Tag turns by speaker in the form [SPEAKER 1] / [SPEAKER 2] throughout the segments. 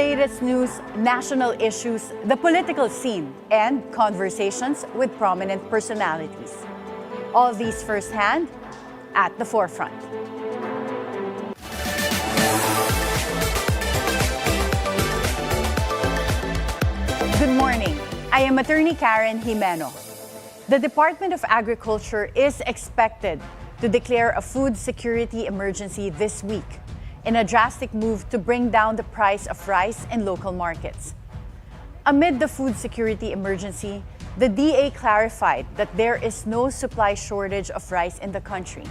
[SPEAKER 1] latest news, national issues, the political scene, and conversations with prominent personalities. All these firsthand at the forefront. Good morning. I am Attorney Karen Jimeno. The Department of Agriculture is expected to declare a food security emergency this week in a drastic move to bring down the price of rice in local markets. Amid the food security emergency, the DA clarified that there is no supply shortage of rice in the country.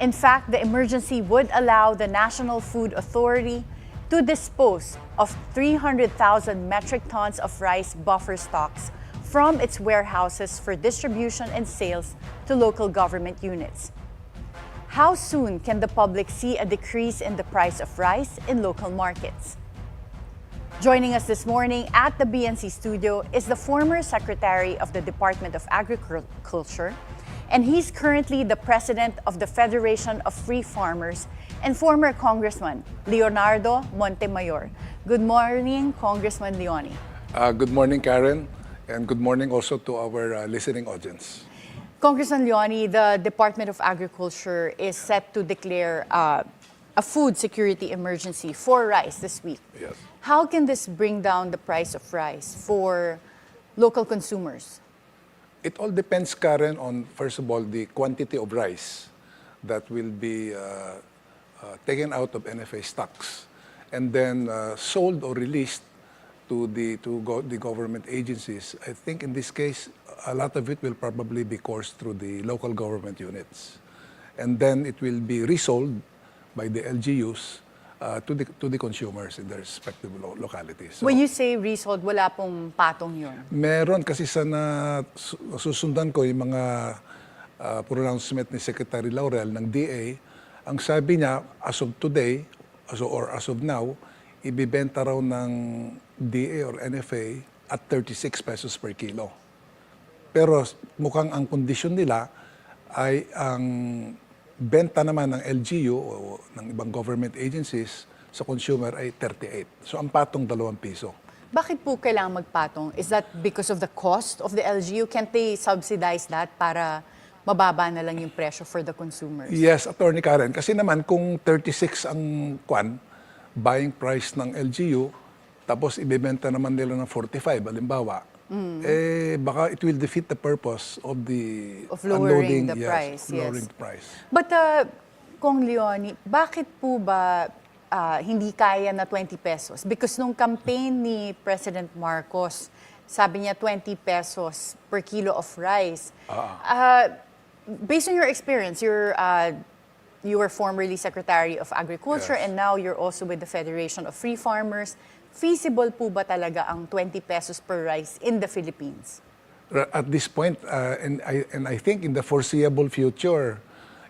[SPEAKER 1] In fact, the emergency would allow the National Food Authority to dispose of 300,000 metric tons of rice buffer stocks from its warehouses for distribution and sales to local government units. How soon can the public see a decrease in the price of rice in local markets? Joining us this morning at the BNC studio is the former Secretary of the Department of Agriculture, and he's currently the President of the Federation of Free Farmers and former Congressman Leonardo Montemayor. Good morning, Congressman Leone.
[SPEAKER 2] Good morning, Karen, and good morning also to our listening audience.
[SPEAKER 1] Congressman Leone, the Department of Agriculture is set to declare a food security emergency for rice this week.
[SPEAKER 2] Yes.
[SPEAKER 1] How can this bring down the price of rice for local consumers?
[SPEAKER 2] It all depends, Karen, on, first of all, the quantity of rice that will be taken out of NFA stocks and then sold or released to the government agencies. I think in this case, a lot of it will probably be coursed through the local government units. And then it will be resold by the LGUs to the consumers in their respective localities. So,
[SPEAKER 1] when you say resold, wala pong patong yun?
[SPEAKER 2] meron kasi sa susundan ko yung mga pronouncement ni Secretary Laurel ng DA. Ang sabi niya, as of today, or as of now, ibibenta raw ng DA or NFA at 36 pesos per kilo. Pero mukhang ang kondisyon nila ay ang benta naman ng LGU o ng ibang government agencies sa consumer ay 38. So ang patong 2 piso.
[SPEAKER 1] Bakit po kailangan magpatong? Is that because of the cost of the LGU? Can't they subsidize that para mababa na lang yung presyo for the consumers?
[SPEAKER 2] Yes, Attorney Karen. Kasi naman kung 36 ang buying price ng LGU, tapos ibebenta naman nila ng 45, halimbawa, baka it will defeat the purpose of the
[SPEAKER 1] lowering
[SPEAKER 2] unloading,
[SPEAKER 1] the price.
[SPEAKER 2] lowering the price.
[SPEAKER 1] But, Kong Leone, bakit po ba hindi kaya na 20 pesos? Because nung campaign ni President Marcos, sabi niya 20 pesos per kilo of rice. Based on your experience, you were formerly Secretary of Agriculture,
[SPEAKER 2] yes,
[SPEAKER 1] and now you're also with the Federation of Free Farmers. Feasible po ba talaga ang 20 pesos per rice in the Philippines?
[SPEAKER 2] At this point, and I think in the foreseeable future,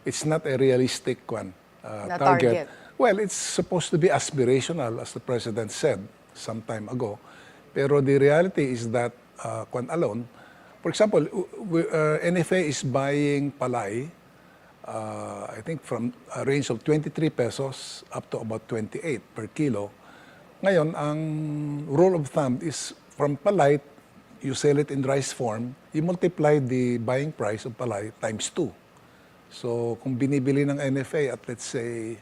[SPEAKER 2] it's not a realistic target. Well, it's supposed to be aspirational, as the President said some time ago. Pero the reality is that alone, for example, NFA is buying palay, I think from a range of 23 pesos up to about 28 per kilo. Ngayon, ang rule of thumb is from palay, you sell it in rice form, you multiply the buying price of palay times 2. So kung binibili ng NFA at let's say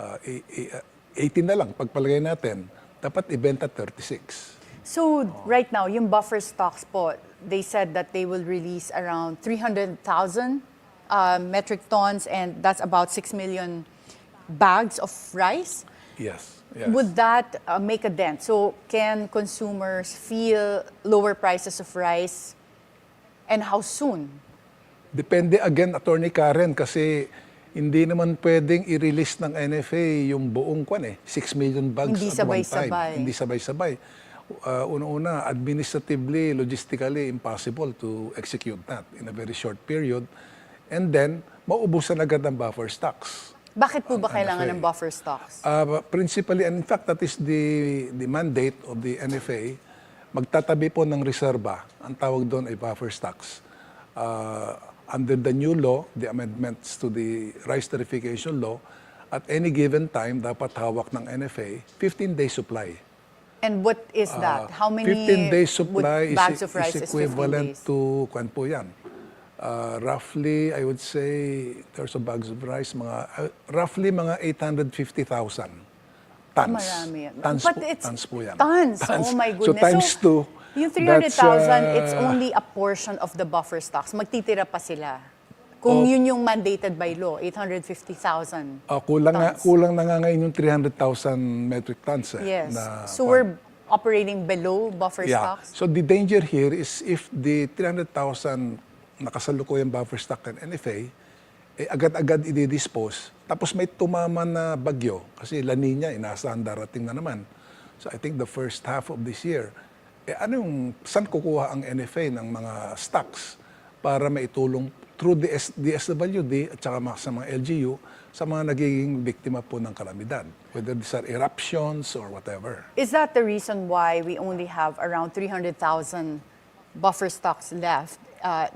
[SPEAKER 2] 18 na lang, pagpalagay natin, dapat ibenta 36.
[SPEAKER 1] So right now, yung buffer stocks po, they said that they will release around 300,000 metric tons, and that's about 6 million bags of rice.
[SPEAKER 2] Yes. Yes.
[SPEAKER 1] Would that make a dent? So can consumers feel lower prices of rice, and how soon?
[SPEAKER 2] Depende again, Attorney Karen, kasi hindi naman pwedeng i-release ng NFA yung buong 6 million bags
[SPEAKER 1] Hindi
[SPEAKER 2] at one time.
[SPEAKER 1] sabay-sabay.
[SPEAKER 2] Hindi sabay-sabay. Una-una, administratively, logistically impossible to execute that in a very short period. And then, maubusan agad ang buffer stocks.
[SPEAKER 1] Bakit po ba kailangan ng buffer stocks?
[SPEAKER 2] Principally, and in fact, that is the mandate of the NFA, magtatabi po ng reserba. Ang tawag doon ay buffer stocks. Under the new law, the amendments to the Rice Tariffication Law, at any given time, dapat hawak ng NFA 15-day supply
[SPEAKER 1] And what is that? How many
[SPEAKER 2] 15 days supply
[SPEAKER 1] bags of
[SPEAKER 2] is
[SPEAKER 1] rice is 15
[SPEAKER 2] equivalent
[SPEAKER 1] days?
[SPEAKER 2] to, kwan po yan, roughly, I would say, in terms of bags of rice, roughly mga 850,000 tons.
[SPEAKER 1] Marami yan.
[SPEAKER 2] Tons
[SPEAKER 1] But
[SPEAKER 2] po,
[SPEAKER 1] it's
[SPEAKER 2] tons po yan.
[SPEAKER 1] tons. Oh my
[SPEAKER 2] So
[SPEAKER 1] goodness.
[SPEAKER 2] times two,
[SPEAKER 1] yung
[SPEAKER 2] that's,
[SPEAKER 1] 300,000, it's only a portion of the buffer stocks. Magtitira pa sila. Kung yun yung mandated by law, 850,000
[SPEAKER 2] kulang na nga ngayon yung 300,000 metric tons.
[SPEAKER 1] Yes.
[SPEAKER 2] Na,
[SPEAKER 1] So we're operating below buffer stocks?
[SPEAKER 2] So the danger here is if the 300,000 nakasalukuyang buffer stock ng NFA, agad-agad i-dispose, tapos may tumama na bagyo, kasi La Nina, inaasahan darating na naman. So I think the first half of this year, saan kukuha ang NFA ng mga stocks para maitulong through the DSWD at saka sa mga LGU sa mga nagiging biktima po ng kalamidad, whether these are eruptions or whatever.
[SPEAKER 1] Is that the reason why we only have around 300,000 buffer stocks left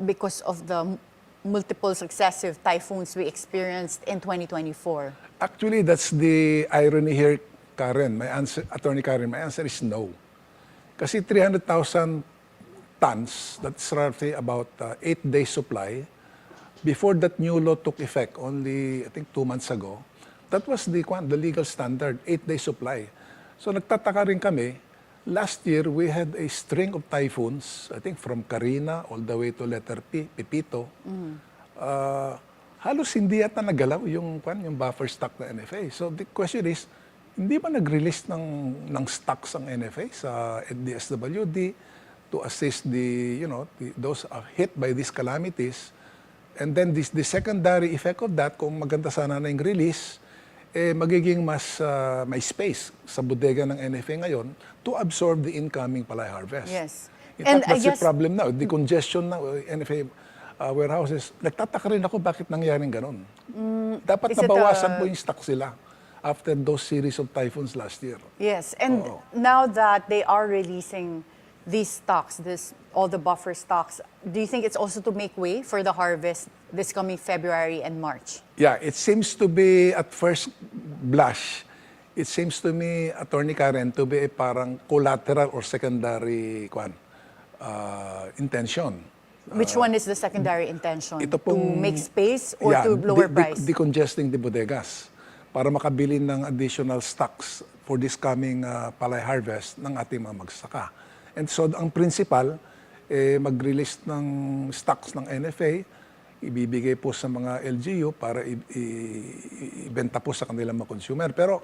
[SPEAKER 1] because of the multiple successive typhoons we experienced in 2024?
[SPEAKER 2] Actually, that's the irony here, Karen. Attorney Karen, my answer is no. Kasi 300,000 tons, that's roughly about 8 days supply. Before that new law took effect, only I think 2 months ago, that was the legal standard, 8-day supply. So nagtataka rin kami, last year we had a string of typhoons, I think from Karina all the way to letter P, Pipito. Halos hindi yata nagalaw yung buffer stock na NFA. So the question is, hindi ba nag-release ng stocks ang NFA sa DSWD to assist those hit by these calamities? And then the secondary effect of that, kung maganda sana na yung release, magiging mas may space sa bodega ng NFA ngayon to absorb the incoming palay harvest.
[SPEAKER 1] Yes.
[SPEAKER 2] In fact, that's the problem now. The congestion now, NFA warehouses, nagtataka rin ako bakit nangyaring ganun. Dapat nabawasan po yung stock sila after those series of typhoons last year.
[SPEAKER 1] Yes, and now that they are releasing these stocks, all the buffer stocks, do you think it's also to make way for the harvest this coming February and March?
[SPEAKER 2] Yeah, it seems to be, at first blush, it seems to me, Attorney Karen, to be a parang collateral or secondary intention.
[SPEAKER 1] Which one is the secondary intention?
[SPEAKER 2] Ito
[SPEAKER 1] To make space or to lower price?
[SPEAKER 2] Decongesting the bodegas para makabili ng additional stocks for this coming palay harvest ng ating mga magsasaka. And so, ang principal, mag-release ng stocks ng NFA, ibibigay po sa mga LGU para ibenta po sa kanilang mga consumer. Pero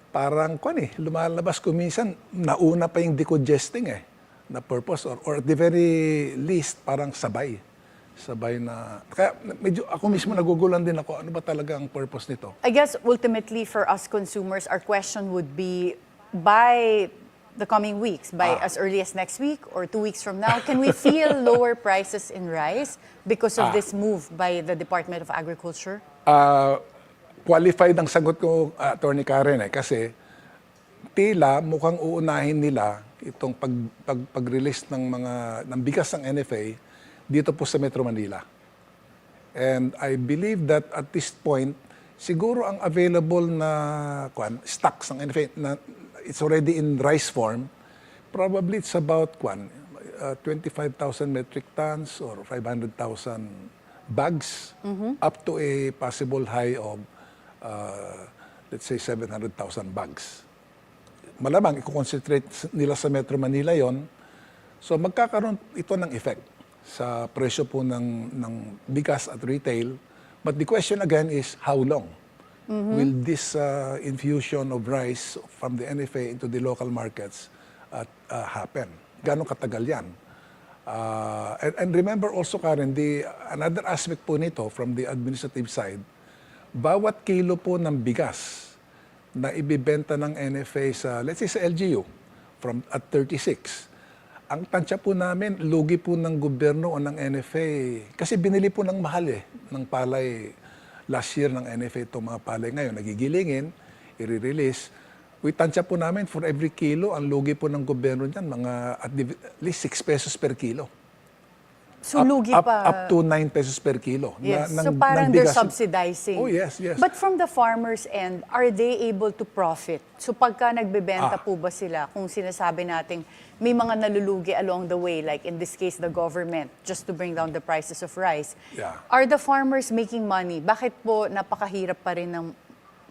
[SPEAKER 2] parang lumalabas ko minsan, nauna pa yung decongesting na purpose or at the very least, parang sabay na. Kaya medyo ako mismo nagugulan din ako, ano ba talaga ang purpose nito?
[SPEAKER 1] I guess ultimately for us consumers, our question would be, by the coming weeks, by as early as next week or 2 weeks from now, can we feel lower prices in rice because of this move by the Department of Agriculture?
[SPEAKER 2] Qualified ang sagot ko, Attorney Karen, kasi tila mukhang uunahin nila itong pag-release ng bigas ng NFA dito po sa Metro Manila. And I believe that at this point, siguro ang available na stocks ng NFA na it's already in rice form, probably it's about 25,000 metric tons or 500,000 bags, up to a possible high of, let's say, 700,000 bags. Malamang, i-concentrate nila sa Metro Manila yon. So magkakaroon ito ng effect sa presyo po ng bigas at retail. But the question again is, how long? Will this infusion of rice from the NFA into the local markets happen? Gano'ng katagal yan? And remember also, Karen, another aspect po nito from the administrative side, bawat kilo po ng bigas na ibibenta ng NFA sa, let's say sa LGU, at 36, ang tansya po namin, lugi po ng gobyerno o ng NFA, kasi binili po ng mahal ng palay last year ng NFA itong mga palay ngayon, nagigilingin, i-release. We tansya po namin for every kilo, ang lugi po ng gobyerno niyan, mga at least 6 pesos per kilo.
[SPEAKER 1] So lugi pa.
[SPEAKER 2] Up to 9 pesos per kilo.
[SPEAKER 1] Yes. So parang they're subsidizing.
[SPEAKER 2] Oh, yes, yes.
[SPEAKER 1] But from the farmers' end, are they able to profit? So pagka nagbebenta po ba sila, kung sinasabi natin may mga nalulugi along the way, like in this case, the government, just to bring down the prices of rice, are the farmers making money? Bakit po napakahirap pa rin ng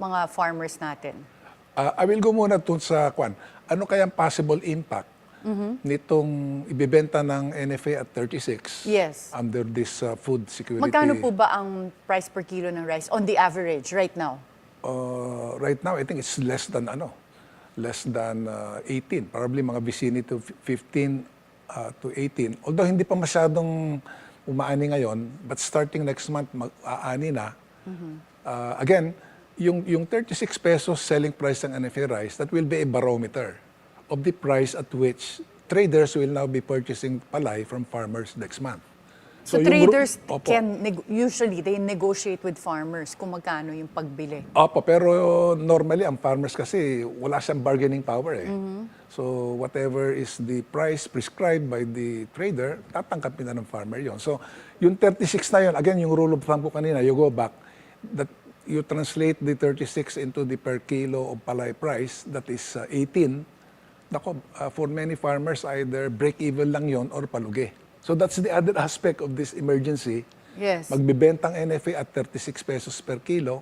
[SPEAKER 1] mga farmers natin?
[SPEAKER 2] I will go muna dun sa kwan. Ano kayang possible impact nitong ibibenta ng NFA at 36 under this food security?
[SPEAKER 1] Magkano po ba ang price per kilo ng rice on the average right now?
[SPEAKER 2] Right now, I think it's less than 18. Probably mga vicinity to 15 to 18. Although hindi pa masyadong umaani ngayon, but starting next month, mag-aani na. Again, yung 36 pesos selling price ng NFA rice, that will be a barometer of the price at which traders will now be purchasing palay from farmers next month.
[SPEAKER 1] So traders usually they negotiate with farmers kung magkano yung pagbili.
[SPEAKER 2] Opo, pero normally ang farmers kasi wala siyang bargaining power eh. So whatever is the price prescribed by the trader, tatanggapin na ng farmer yon. So yung 36 na yon, again yung rule of thumb ko kanina, you go back, that you translate the 36 into the per kilo of palay price, that is 18. Nako, for many farmers, either break-even lang yon or palugi. So that's the other aspect of this emergency.
[SPEAKER 1] Yes.
[SPEAKER 2] Magbibentang NFA at 36 pesos per kilo,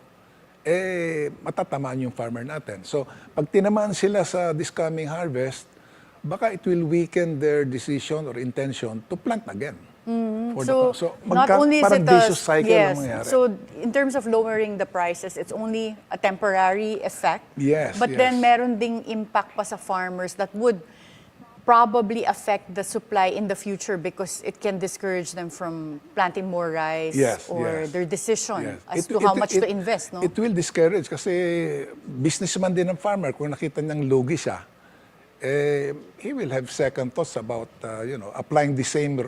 [SPEAKER 2] matatamaan yung farmer natin. So pag tinamaan sila sa this coming harvest, baka it will weaken their decision or intention to plant again.
[SPEAKER 1] So not only is it
[SPEAKER 2] vicious cycle ang mangyayari.
[SPEAKER 1] So in terms of lowering the prices, it's only a temporary effect.
[SPEAKER 2] Yes.
[SPEAKER 1] But then meron ding impact pa sa farmers that would probably affect the supply in the future because it can discourage them from planting more rice or their decision as to how much to invest. No?
[SPEAKER 2] It will discourage kasi businessman din ng farmer. Kung nakita niyang lugi siya, he will have second thoughts about applying the same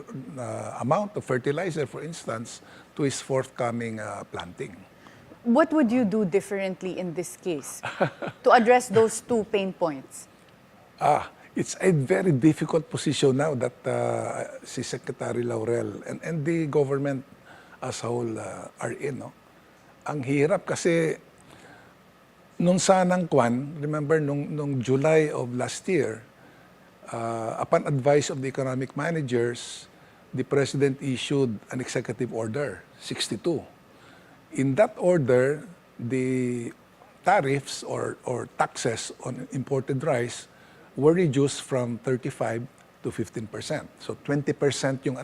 [SPEAKER 2] amount of fertilizer, for instance, to his forthcoming planting.
[SPEAKER 1] What would you do differently in this case to address those two pain points?
[SPEAKER 2] It's a very difficult position now that si Secretary Laurel and the government as a whole are in. No? Ang hirap kasi nung sanang kwan, remember nung July of last year, upon advice of the economic managers, the President issued an executive order, 62. In that order, the tariffs or taxes on imported rice were reduced from 35 to 15%. So 20% yung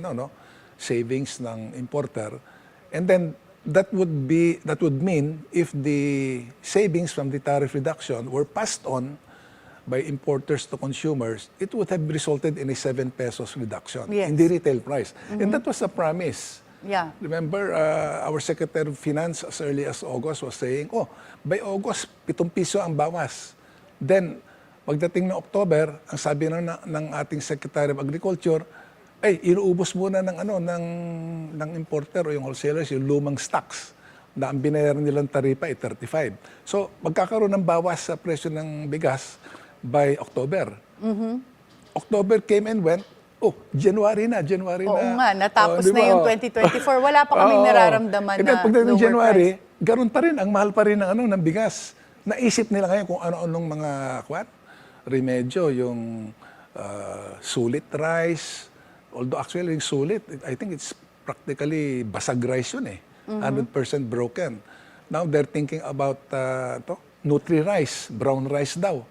[SPEAKER 2] savings ng importer. And then that would mean if the savings from the tariff reduction were passed on by importers to consumers, it would have resulted in a 7 pesos reduction in the retail price. And that was a promise.
[SPEAKER 1] Yeah.
[SPEAKER 2] Remember, our Secretary of Finance as early as August was saying, by August, 7 piso ang bawas. Then, pagdating ng October, ang sabi ng ating Secretary of Agriculture, inuubos muna ng importer o yung wholesalers yung lumang stocks na ang binayaran nilang taripa ay 35. So, magkakaroon ng bawas sa presyo ng bigas by October. October came and went. January na.
[SPEAKER 1] Oo nga, natapos na yung 2024. Wala pa kaming nararamdaman na
[SPEAKER 2] pagdating
[SPEAKER 1] lower
[SPEAKER 2] January,
[SPEAKER 1] price.
[SPEAKER 2] Garon pa rin, ang mahal pa rin ng bigas. Naisip nila ngayon kung ano-anong mga remedyo, yung sulit rice. Although actually yung sulit, I think it's practically basag rice yun 100% broken. Now they're thinking about nutri rice, brown rice daw.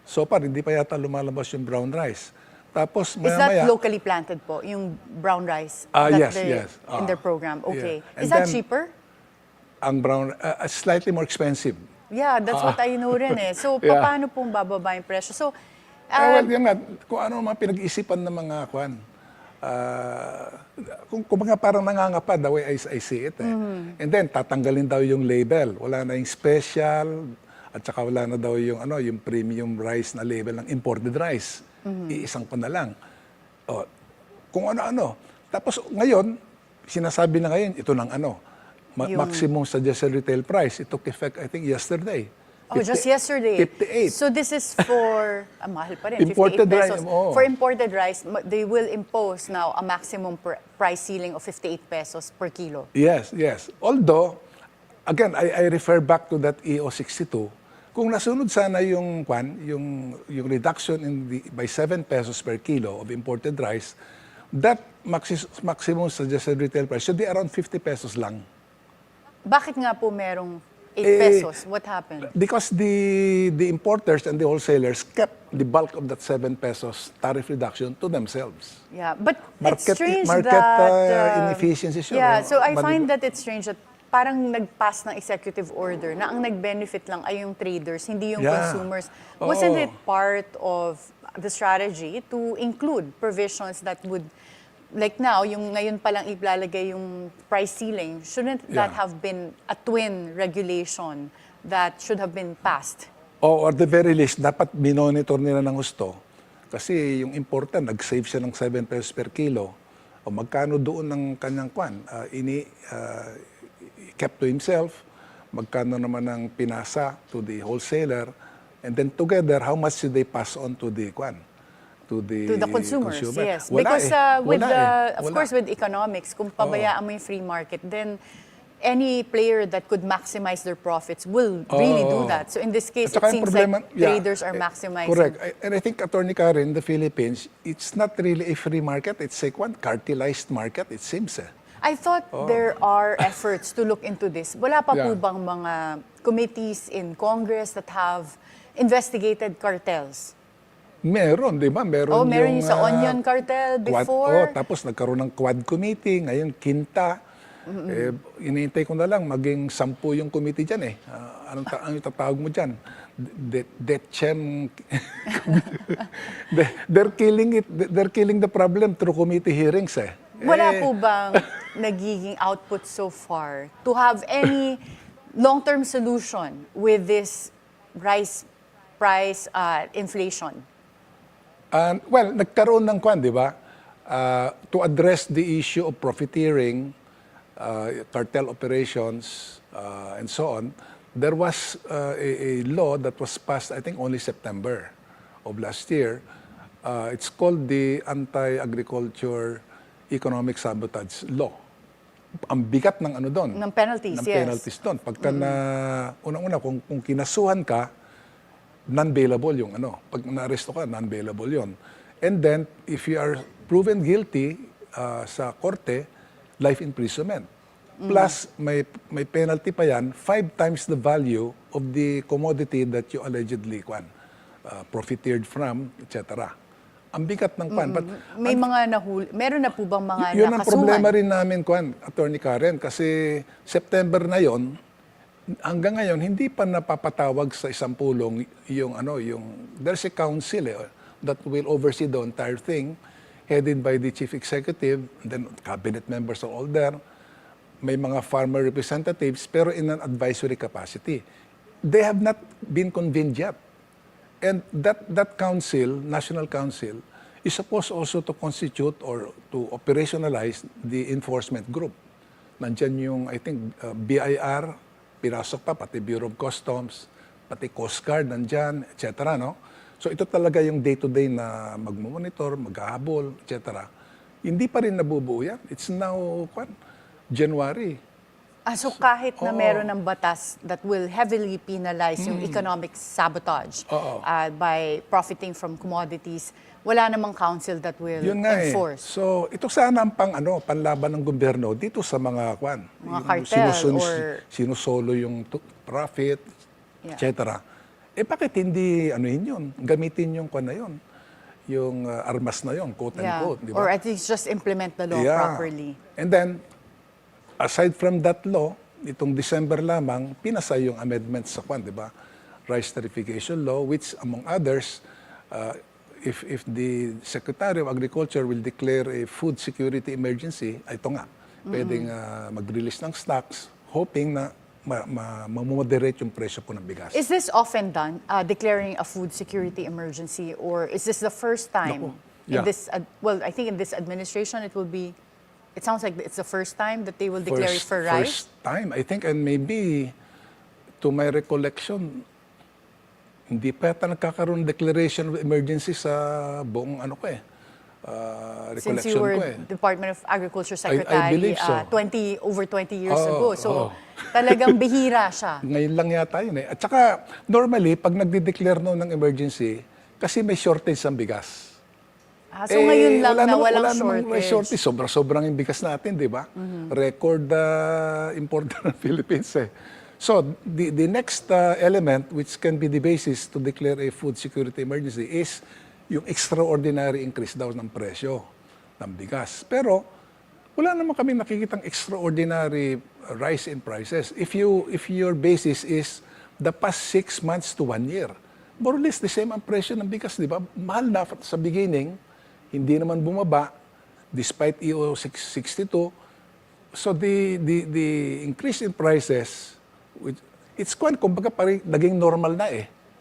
[SPEAKER 2] So far, hindi pa yata lumalabas yung brown rice. Tapos
[SPEAKER 1] Is that locally planted po, yung brown rice?
[SPEAKER 2] Yes.
[SPEAKER 1] In their program, okay.
[SPEAKER 2] Yeah.
[SPEAKER 1] Is that cheaper?
[SPEAKER 2] Ang brown, slightly more expensive.
[SPEAKER 1] Yeah, that's what I know rin So, paano pong bababa yung presyo? So,
[SPEAKER 2] well, yan nga, kung ano mga pinag-iisipan ng mga kung mga parang nangangapa, the way I see it. And then, tatanggalin daw yung label. Wala na yung special, at saka wala na daw yung, yung premium rice na label ng imported rice. Iisang pa na lang. Kung ano-ano. Tapos ngayon, sinasabi na ngayon, ito ng maximum suggested retail price. It took effect, I think, yesterday.
[SPEAKER 1] Oh, just yesterday.
[SPEAKER 2] 58.
[SPEAKER 1] So this is for, mahal pa rin,
[SPEAKER 2] Imported
[SPEAKER 1] 58 pesos.
[SPEAKER 2] rice, oo.
[SPEAKER 1] For imported rice, they will impose now a maximum price ceiling of 58 pesos per kilo.
[SPEAKER 2] Yes, yes. Although, again, I refer back to that EO62. Kung nasunod sana yung reduction by 7 pesos per kilo of imported rice, that maximum suggested retail price should be around 50 pesos lang.
[SPEAKER 1] Bakit nga po merong 8 pesos? What happened?
[SPEAKER 2] Because the importers and the wholesalers kept the bulk of that 7 pesos tariff reduction to themselves.
[SPEAKER 1] Yeah, but it's
[SPEAKER 2] Market,
[SPEAKER 1] strange
[SPEAKER 2] market
[SPEAKER 1] that...
[SPEAKER 2] inefficiencies yun.
[SPEAKER 1] Yeah, so I find that it's strange that parang nag-pass ng executive order na ang nag-benefit lang ay yung traders, hindi yung consumers. Wasn't it part of the strategy to include provisions that would, like now, yung ngayon palang ilalagay yung price ceiling, shouldn't that have been a twin regulation that should have been passed?
[SPEAKER 2] Or the very least, dapat minonitor nila ng gusto. Kasi yung importer, nag-save siya ng 7 pesos per kilo. O magkano doon ng kanyang kept to himself, magkano naman ang pinasa to the wholesaler, and then together, how much should they pass on to the to the
[SPEAKER 1] consumers,
[SPEAKER 2] consumer?
[SPEAKER 1] yes.
[SPEAKER 2] Wala
[SPEAKER 1] Because of
[SPEAKER 2] Wala.
[SPEAKER 1] course, with economics, kung pabayaan mo yung free market, then any player that could maximize their profits will really do that. So in this case, it seems like traders are maximizing.
[SPEAKER 2] Correct. And I think, Atty. Karen, in the Philippines, it's not really a free market. It's a cartelized market, it seems.
[SPEAKER 1] I thought there are efforts to look into this. Wala pa po bang mga committees in Congress that have investigated cartels?
[SPEAKER 2] Meron, di ba? Meron
[SPEAKER 1] yung sa onion cartel before.
[SPEAKER 2] Tapos nagkaroon ng quad committee, ngayon quinta. Inihintay ko na lang maging 10 yung committee dyan eh. Anong tatawag mo dyan? They're killing the problem through committee hearings eh.
[SPEAKER 1] Wala po bang nagiging output so far to have any long-term solution with this rice price inflation?
[SPEAKER 2] Well, nagkaroon ng di ba? To address the issue of profiteering, cartel operations, and so on, there was a law that was passed, I think, only September of last year. It's called the Anti-Agriculture Economic Sabotage Law. Ang bigat ng doon.
[SPEAKER 1] Ng penalties,
[SPEAKER 2] ng penalties doon. Pagka unang-una, kung kinasuhan ka, non-bailable yung Pag na-arresto ka, non-bailable yun. And then, if you are proven guilty sa korte, life imprisonment. Plus, may penalty pa yan, 5 times the value of the commodity that you allegedly profiteered from, etc. Ang bigat ng But
[SPEAKER 1] may mga meron na po bang mga
[SPEAKER 2] yun
[SPEAKER 1] nakasuhan?
[SPEAKER 2] ang problema rin namin, Atty. Karen, kasi September na yon, hanggang ngayon, hindi pa napapatawag sa isang pulong there's a council that will oversee the entire thing, headed by the chief executive, and then cabinet members are all there. May mga farmer representatives, pero in an advisory capacity. They have not been convened yet. And that council, national council, is supposed also to constitute or to operationalize the enforcement group. Nandyan yung, I think, BIR, pinasok pa, pati Bureau of Customs, pati Coast Guard, nandyan, etc. No? So ito talaga yung day-to-day na magmumonitor, maghahabol, etc. Hindi pa rin nabubuo yan. It's now, January.
[SPEAKER 1] So kahit na meron ng batas that will heavily penalize yung economic sabotage by profiting from commodities, wala namang council that will enforce.
[SPEAKER 2] So ito sana ang panlaban ng gobyerno dito sa mga
[SPEAKER 1] mga cartel
[SPEAKER 2] sinusolo yung profit, etc. Bakit hindi yun? Gamitin yung na yun. Yung armas na yun, quote and quote, di ba?
[SPEAKER 1] Or at least just implement the law properly.
[SPEAKER 2] And then aside from that law, itong December lamang, pinasa yung amendments sa di ba? Rice Tariffication Law, which among others, if the Secretary of Agriculture will declare a food security emergency, ito nga, pwedeng mag-release ng stocks, hoping na ma-moderate yung presyo po ng bigas.
[SPEAKER 1] Is this often done, declaring a food security emergency, or is this the first time in this, I think in this administration it will be, it sounds like it's the first time that they will declare it for rice?
[SPEAKER 2] First time, I think, and maybe, to my recollection, hindi pa yata nagkakaroon ng declaration of emergency sa buong ano ko
[SPEAKER 1] Since
[SPEAKER 2] recollection
[SPEAKER 1] you were
[SPEAKER 2] ko
[SPEAKER 1] Department of Agriculture Secretary
[SPEAKER 2] I believe so.
[SPEAKER 1] over 20 years ago. So
[SPEAKER 2] oo.
[SPEAKER 1] talagang bihira siya.
[SPEAKER 2] Ngayon lang yata yun At saka, normally, pag nagde-declare no ng emergency, kasi may shortage ng bigas.
[SPEAKER 1] So ngayon lang na
[SPEAKER 2] wala
[SPEAKER 1] walang
[SPEAKER 2] namang may shortage. Sobrang yung bigas natin, di ba? Record importer ng Philippines So, the next element which can be the basis to declare a food security emergency is yung extraordinary increase daw ng presyo ng bigas. Pero, wala naman kami nakikitang extraordinary rise in prices. If your basis is the past 6 months to 1 year, more or less the same ang presyo ng bigas, di ba? Mahal na sa beginning, hindi naman bumaba despite EO 662. So the increase in prices, it's kumbaga parang naging normal na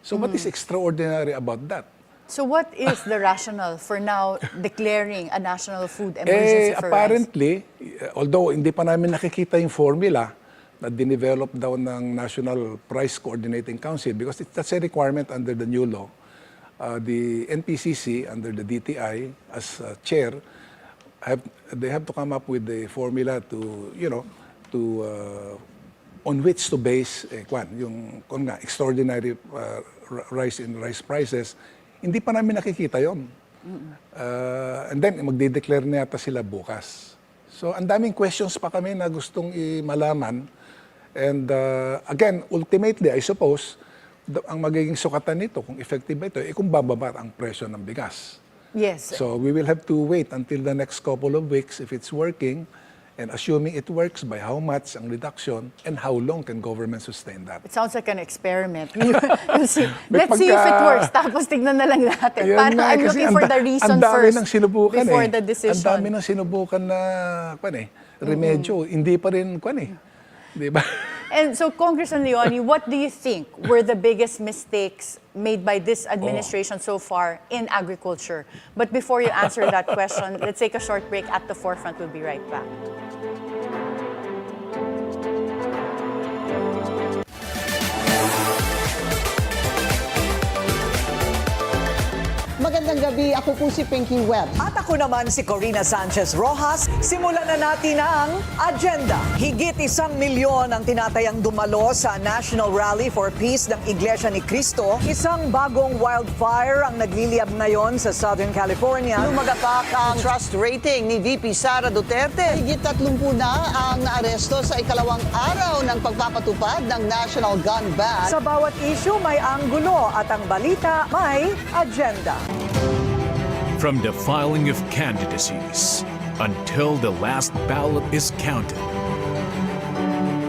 [SPEAKER 2] So what is extraordinary about that?
[SPEAKER 1] So what is the rationale for now declaring a national food emergency for
[SPEAKER 2] apparently, although hindi pa namin nakikita yung formula na dinevelop daw ng National Price Coordinating Council because that's a requirement under the new law. The NPCC under the DTI as chair, they have to come up with the formula to on which to base yung extraordinary rise in rice prices. Hindi pa namin nakikita yon. And then, magde-declare na yata sila bukas. So, ang daming questions pa kami na gustong malaman. And again, ultimately, I suppose, ang magiging sukatan nito, kung effective ba ito, kung bababa ang presyo ng bigas.
[SPEAKER 1] Yes.
[SPEAKER 2] So, we will have to wait until the next couple of weeks if it's working. And assuming it works, by how much ang reduction and how long can government sustain that?
[SPEAKER 1] It sounds like an experiment. Let's see if it works. Tapos tignan na lang natin. Parang I'm looking for the reason first before the decision.
[SPEAKER 2] Ang dami ng sinubukan na remedyo. Hindi pa rin Di ba?
[SPEAKER 1] And so, Congressman Leone, what do you think were the biggest mistakes made by this administration so far in agriculture? But before you answer that question, let's take a short break. At the Forefront, we'll be right back.
[SPEAKER 3] Magandang gabi, ako po si Pinky Webb.
[SPEAKER 4] At ako naman si Corina Sanchez Rojas. Simulan na natin ang agenda. Higit 1 milyon ang tinatayang dumalo sa National Rally for Peace ng Iglesia ni Cristo. Isang bagong wildfire ang nagliliyab ngayon sa Southern California.
[SPEAKER 3] Lumagapak ang trust rating ni VP Sara Duterte. Higit 30 na ang naaresto sa ikalawang araw ng pagpapatupad ng National Gun Ban.
[SPEAKER 4] Sa bawat issue may anggulo at ang balita may agenda.
[SPEAKER 5] From the filing of candidacies until the last ballot is counted,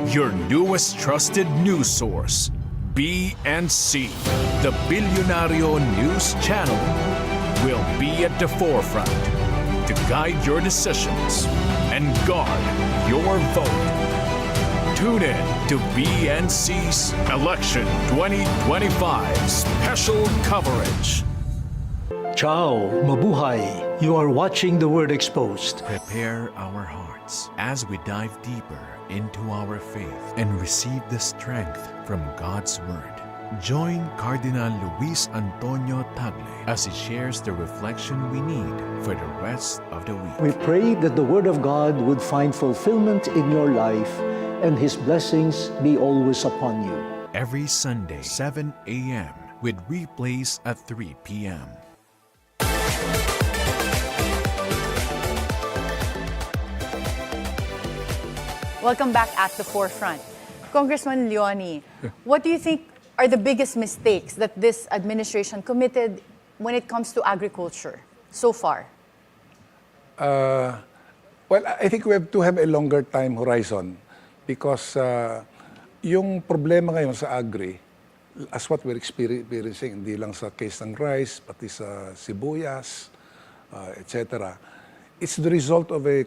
[SPEAKER 5] your newest trusted news source, BNC, the Bilyonaryo News Channel, will be at the forefront to guide your decisions and guard your vote. Tune in to BNC's Election 2025 special coverage.
[SPEAKER 6] Ciao, mabuhay. You are watching The Word Exposed.
[SPEAKER 5] Prepare our hearts as we dive deeper into our faith and receive the strength from God's Word. Join Cardinal Luis Antonio Tagle as he shares the reflection we need for the rest of the week.
[SPEAKER 6] We pray that the Word of God would find fulfillment in your life and His blessings be always upon you.
[SPEAKER 5] Every Sunday, 7 a.m. with replays at 3 p.m.
[SPEAKER 1] Welcome back at the Forefront. Congressman Leone, what do you think are the biggest mistakes that this administration committed when it comes to agriculture so far?
[SPEAKER 2] Well, I think we have to have a longer time horizon because yung problema ngayon sa agri, as what we're experiencing, hindi lang sa case ng rice, pati sa sibuyas, etc. It's the result of a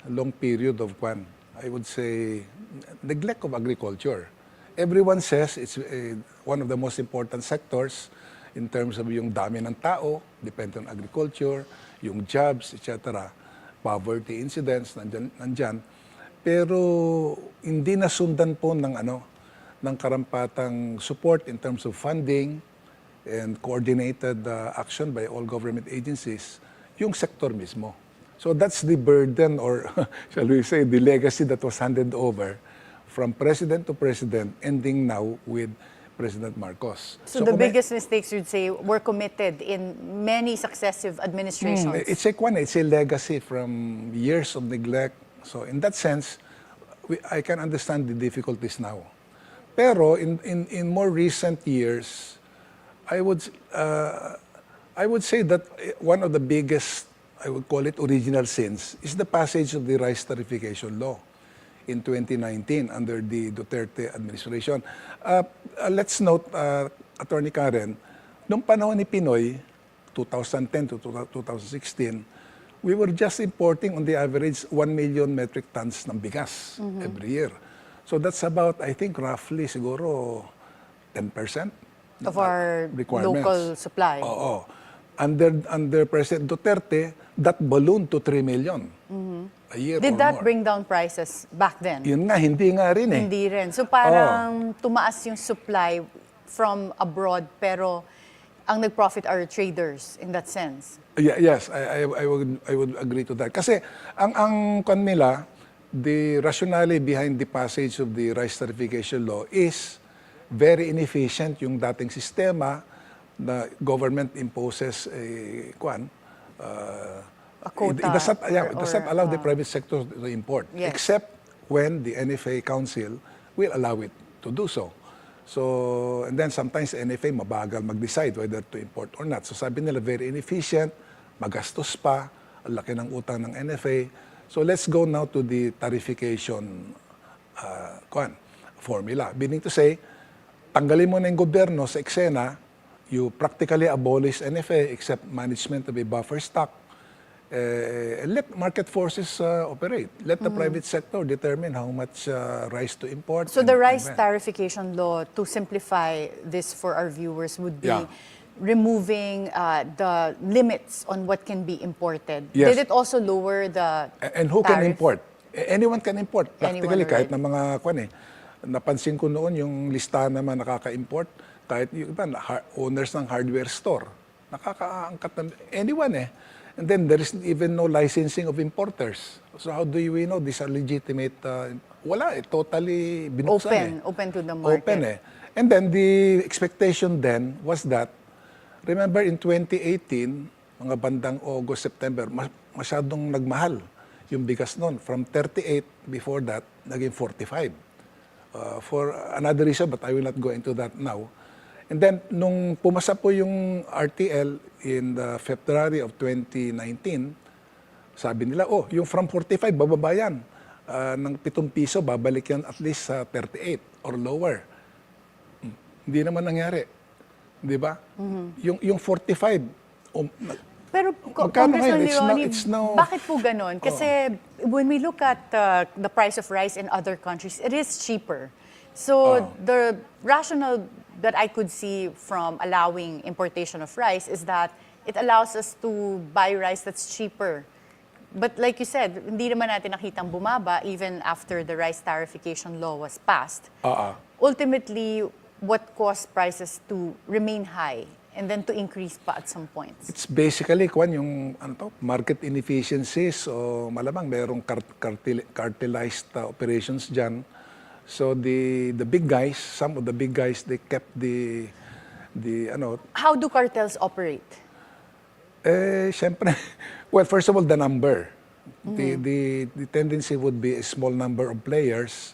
[SPEAKER 2] long period of I would say, neglect of agriculture. Everyone says it's one of the most important sectors in terms of yung dami ng tao, depend on agriculture, yung jobs, etc. Poverty incidents, nandyan. Pero hindi nasundan po ng karampatang support in terms of funding, and coordinated action by all government agencies, yung sector mismo. So that's the burden, or shall we say, the legacy that was handed over from president to president, ending now with President Marcos.
[SPEAKER 1] So the biggest mistakes, you'd say, were committed in many successive administrations.
[SPEAKER 2] It's a legacy from years of neglect. So in that sense, I can understand the difficulties now. Pero in more recent years, I would say that one of the biggest, I would call it original sins, is the passage of the Rice Tariffication Law in 2019 under the Duterte administration. Let's note, Attorney Karen, nung panahon ni Pinoy, 2010 to 2016, we were just importing on the average 1 million metric tons ng bigas every year. So that's about, I think, roughly siguro 10%
[SPEAKER 1] of our local supply.
[SPEAKER 2] Oo. Under President Duterte, that ballooned to 3 million a year
[SPEAKER 1] Did
[SPEAKER 2] or
[SPEAKER 1] that
[SPEAKER 2] more.
[SPEAKER 1] bring down prices back then?
[SPEAKER 2] Yun nga, hindi nga rin eh.
[SPEAKER 1] Hindi rin. So parang tumaas yung supply from abroad, pero ang nag-profit are traders in that sense.
[SPEAKER 2] Yeah, yes, I would agree to that. Kasi ang kwan nila, the rationale behind the passage of the Rice Tariffication Law is very inefficient yung dating sistema na government imposes a
[SPEAKER 1] quota.
[SPEAKER 2] It does not allow the private sector to import,
[SPEAKER 1] Yes.
[SPEAKER 2] except when the NFA Council will allow it to do so. So, and then sometimes NFA mabagal mag-decide whether to import or not. So sabi nila, very inefficient, magastos pa, ang laki ng utang ng NFA. So let's go now to the tariffication formula. Meaning to say, tanggalin mo na yung gobyerno sa eksena, you practically abolish NFA except management of a buffer stock. And let market forces operate. Let the private sector determine how much rice to import.
[SPEAKER 1] So
[SPEAKER 2] and-
[SPEAKER 1] the rice
[SPEAKER 2] and when.
[SPEAKER 1] tariffication law, to simplify this for our viewers, would be
[SPEAKER 2] Yeah.
[SPEAKER 1] removing the limits on what can be imported.
[SPEAKER 2] Yes.
[SPEAKER 1] Did it also lower the
[SPEAKER 2] And who can
[SPEAKER 1] tariff?
[SPEAKER 2] import? Anyone can import. Practically,
[SPEAKER 1] Anyone,
[SPEAKER 2] kahit
[SPEAKER 1] right.
[SPEAKER 2] na mga napansin ko noon yung listahan naman nakaka-import, kahit yung iba, owners ng hardware store, nakakaangkat ng anyone eh. And then there is even no licensing of importers. So how do we know these are legitimate? Wala eh, totally binuksan
[SPEAKER 1] Open to the market.
[SPEAKER 2] Open eh. And then the expectation then was that, remember in 2018, mga bandang August, September, masyadong nagmahal yung bigas noon. From 38 before that, naging 45. For another reason, but I will not go into that now. And then, nung pumasa po yung RTL in the February of 2019, sabi nila, yung from 45, bababa yan. Ng 7 piso, babalik yan at least sa 38 or lower. Hindi naman nangyari. Di ba? Yung 45,
[SPEAKER 1] Pero
[SPEAKER 2] magkano
[SPEAKER 1] Congressman
[SPEAKER 2] ngayon?
[SPEAKER 1] Leonie,
[SPEAKER 2] It's now-
[SPEAKER 1] bakit po ganon? Kasi when we look at the price of rice in other countries, it is cheaper. So the rationale that I could see from allowing importation of rice is that it allows us to buy rice that's cheaper. But like you said, hindi naman natin nakitang bumaba even after the rice tariffication law was passed. Ultimately, what caused prices to remain high and then to increase pa at some points?
[SPEAKER 2] It's basically yung market inefficiencies o malamang merong cartelized operations dyan. So the big guys, some of the big guys, they kept the
[SPEAKER 1] How do cartels operate?
[SPEAKER 2] Siyempre, well, first of all, the number. The tendency would be a small number of players.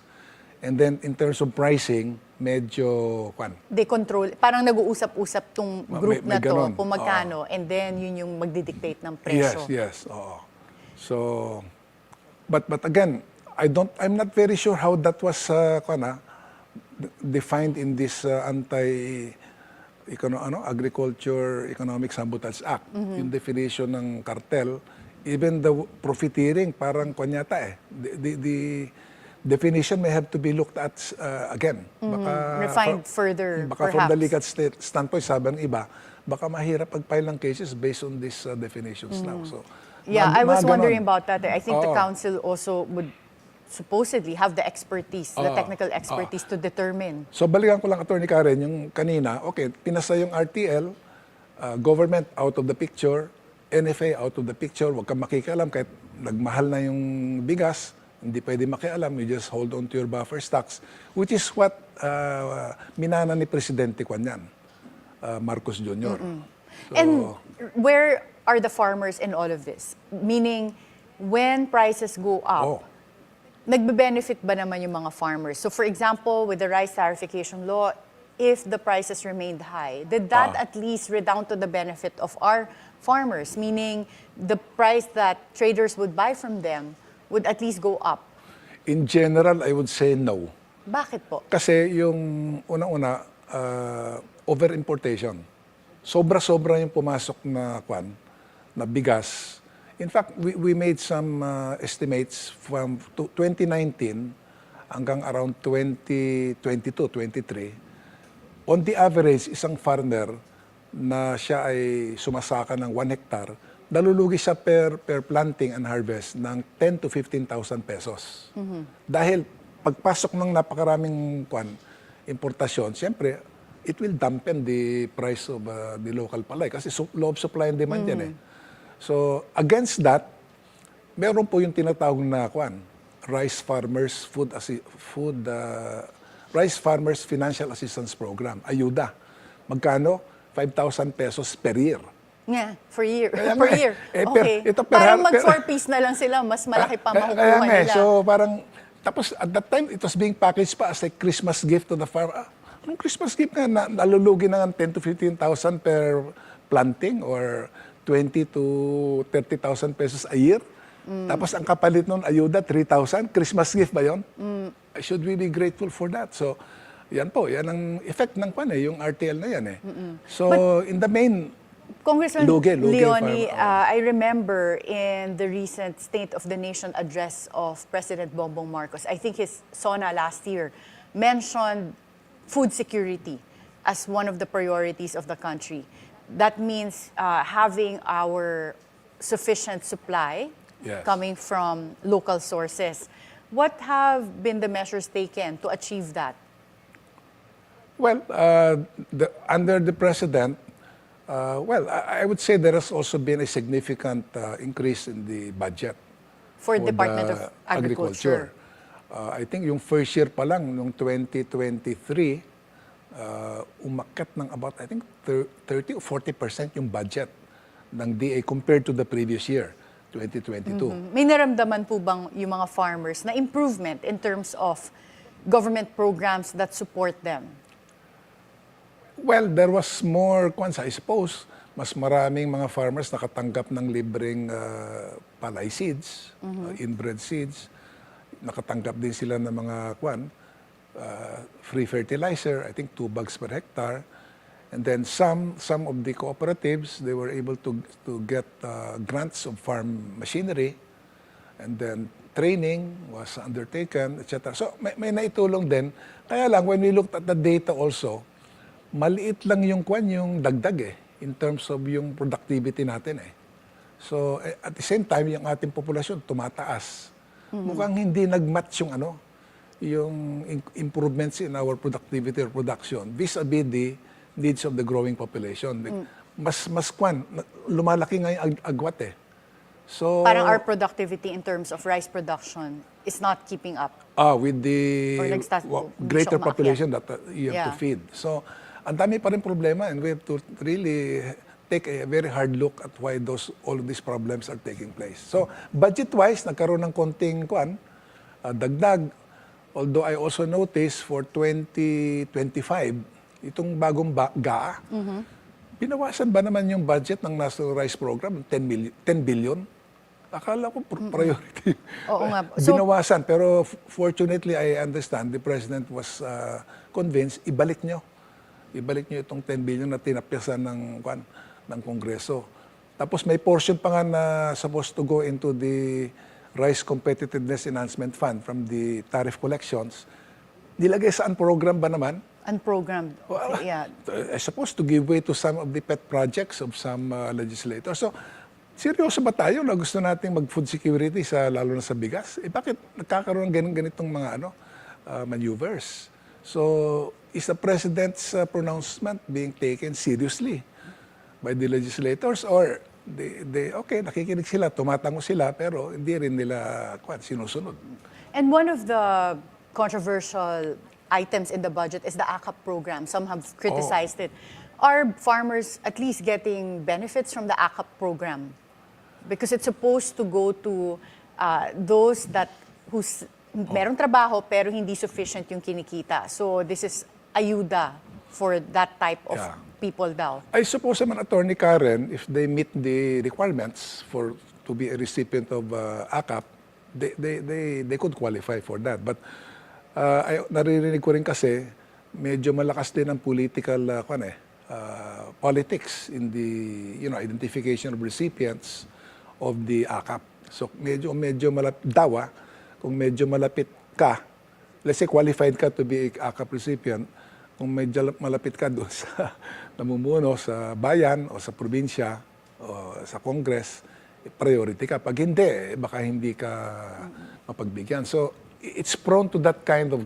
[SPEAKER 2] And then in terms of pricing, medyo
[SPEAKER 1] They control, parang nag-uusap-usap tong group
[SPEAKER 2] may
[SPEAKER 1] na to,
[SPEAKER 2] ganon.
[SPEAKER 1] kung magkano, and then yun yung magdidictate ng presyo.
[SPEAKER 2] Yes, oo. So, but again, I'm not very sure how that was defined in this Agriculture Economic Sabotage Act. Yung definition ng cartel, even the profiteering, parang kanyata eh. The definition may have to be looked at again. Baka,
[SPEAKER 1] Refined further,
[SPEAKER 2] baka from the legal
[SPEAKER 1] perhaps.
[SPEAKER 2] standpoint, sabi ng iba, baka mahirap pag-file ng cases based on these definitions now. So,
[SPEAKER 1] Yeah, I was
[SPEAKER 2] mga ganon.
[SPEAKER 1] wondering about that. I think the
[SPEAKER 2] Oo.
[SPEAKER 1] council also would supposedly have the expertise, the technical expertise to determine.
[SPEAKER 2] So balikan ko lang, Atty. Karen, yung kanina, okay, pinasa yung RTL, government out of the picture, NFA out of the picture, huwag kang makikialam kahit nagmahal na yung bigas, hindi pwede makialam, you just hold on to your buffer stocks, which is what minana ni Presidente Kwan yan, Marcos Jr. So,
[SPEAKER 1] And where are the farmers in all of this? Meaning, when prices go up, nagbe-benefit ba naman yung mga farmers? So for example, with the rice tariffication law, if the prices remained high, did that at least redound to the benefit of our farmers? Meaning, the price that traders would buy from them would at least go up?
[SPEAKER 2] in general, I would say no.
[SPEAKER 1] Bakit po?
[SPEAKER 2] Kasi yung unang-una, over-importation. Sobra-sobra yung pumasok na na bigas. In fact, we made some estimates from 2019 hanggang around 2022, 23. On the average, isang farmer na siya ay sumasaka ng 1 hectare, nalulugi siya per planting and harvest ng 10 to 15,000 pesos. Dahil pagpasok ng napakaraming importasyon, siyempre, it will dampen the price of the local palay kasi law of supply and demand yan eh. So, against that, meron po yung tinatawag na Rice Farmers Financial Assistance Program, ayuda. Magkano? 5,000 pesos per year.
[SPEAKER 1] Yeah, per year.
[SPEAKER 2] Kaya
[SPEAKER 1] Per
[SPEAKER 2] nga,
[SPEAKER 1] year.
[SPEAKER 2] okay.
[SPEAKER 1] Parang mag-4-piece na lang sila, mas malaki pa makukuha nila.
[SPEAKER 2] So parang, tapos at that time, it was being packaged pa as a Christmas gift to the farmer. Anong Christmas gift na nalulugi na ng 10 to 15,000 per planting or 20 to 30,000 pesos a year? Tapos ang kapalit nun, ayuda, 3,000. Christmas gift ba yun? I should be grateful for that. So, yan po, yan ang effect ng yung RTL na yan eh. So, in the main,
[SPEAKER 1] Congressman
[SPEAKER 2] lugi
[SPEAKER 1] Leonie, I remember in the recent State of the Nation address of President Bongbong Marcos, I think his SONA last year mentioned food security as one of the priorities of the country. That means having our sufficient supply coming from local sources. What have been the measures taken to achieve that?
[SPEAKER 2] Well, under the President, I would say there has also been a significant increase in the budget
[SPEAKER 1] for Department of Agriculture.
[SPEAKER 2] I think yung first year pa lang, nung 2023, umakyat ng about, I think, 30 or 40% yung budget ng DA compared to the previous year, 2022.
[SPEAKER 1] May naramdaman po bang yung mga farmers na improvement in terms of government programs that support them?
[SPEAKER 2] Well, there was more, I suppose, mas maraming mga farmers nakatanggap ng libreng palay seeds, inbred seeds. Nakatanggap din sila ng mga free fertilizer, I think 2 bags per hectare. And then some of the cooperatives, they were able to get grants of farm machinery. And then training was undertaken, etc. So may naitulong din. Kaya lang, when we looked at the data also, maliit lang yung yung dagdag in terms of yung productivity natin eh. So at the same time, yung ating populasyon tumataas. Mukhang hindi nag-match yung improvements in our productivity or production vis-a-vis the needs of the growing population. Mas lumalaki nga yung agwat eh. So,
[SPEAKER 1] parang our productivity in terms of rice production is not keeping up.
[SPEAKER 2] With the greater population that you have to feed. So, ang dami pa rin problema and we have to really take a very hard look at why all of these problems are taking place. So, budget-wise, nagkaroon ng konting dagdag. Although I also noticed for 2025, itong bagong GAA, binawasan ba naman yung budget ng National Rice Program, 10 billion? Akala ko priority.
[SPEAKER 1] Oo nga. So,
[SPEAKER 2] binawasan, pero fortunately, I understand, the President was convinced, ibalik nyo itong 10 billion na tinapyasan ng Kongreso. Tapos may portion pa nga na supposed to go into the Rice Competitiveness Enhancement Fund from the tariff collections. Nilagay saan program ba naman?
[SPEAKER 1] Unprogrammed.
[SPEAKER 2] I suppose to give way to some of the pet projects of some legislators. So, seryoso ba tayo na gusto nating mag-food security lalo na sa bigas? Bakit nagkakaroon ng ganitong mga maneuvers? So, is the President's pronouncement being taken seriously by the legislators, or okay, nakikinig sila, tumatango sila, pero hindi rin nila sinusunod?
[SPEAKER 1] And one of the controversial items in the budget is the AKAP program. Some have criticized it. Are farmers at least getting benefits from the AKAP program? Because it's supposed to go to those who's merong trabaho pero hindi sufficient yung kinikita. So this is ayuda for that type of people daw.
[SPEAKER 2] I suppose naman, Attorney Karen, if they meet the requirements to be a recipient of AKAP, they could qualify for that. But naririnig ko rin kasi medyo malakas din ang political politics in the identification of recipients of the AKAP. So medyo kung medyo malapit ka, let's say qualified ka to be a AKAP recipient, kung medyo malapit ka doon sa namumuno sa bayan o sa probinsya o sa Congress, priority ka. Pag hindi, baka hindi ka mapagbigyan. So it's prone to that kind of